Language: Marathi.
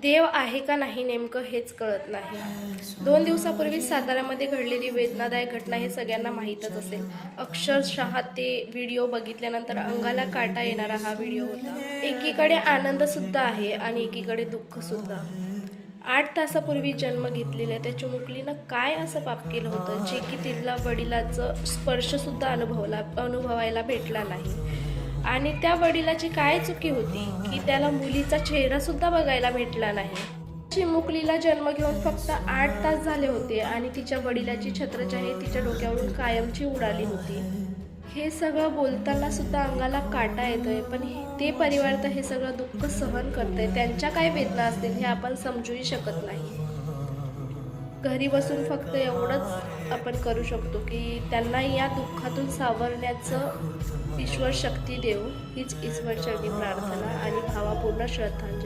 देव आहे का नाही नेमकं हेच कळत नाही. 2 दिवसापूर्वी साताऱ्यामध्ये घडलेली वेदनादायक घटना हे सगळ्यांना माहीतच असेल. अक्षरशः ते व्हिडिओ बघितल्यानंतर अंगाला काटा येणारा हा व्हिडिओ होता. एकीकडे आनंदसुद्धा आहे आणि एकीकडे दुःखसुद्धा. 8 तासापूर्वी जन्म घेतलेल्या त्या चिमुकलीनं काय असं पाप केलं होतं जे की तिला वडिलाचं स्पर्शसुद्धा अनुभवायला भेटला नाही. आणि त्या वडिलाची काय चुकी होती की त्याला मुलीचा चेहरासुद्धा बघायला भेटला नाही. चिमुकलीला जन्म घेऊन फक्त 8 तास झाले होते आणि तिच्या वडिलाची छत्रछाया तिच्या डोक्यावरून कायमची उडाली होती. हे सगळं बोलताना सुद्धा अंगाला काटा येतोय, पण ते परिवार तर हे सगळं दुःख सहन करतंय. त्यांच्या काय वेदना असतील हे आपण समजूही शकत नाही. घरी बसून फक्त एवढंच आपण करू शकतो की त्यांना या दुःखातून सावरण्याचं ईश्वर शक्ती देव हीच ईश्वरचरणी प्रार्थना आणि भावपूर्ण श्रद्धांजली.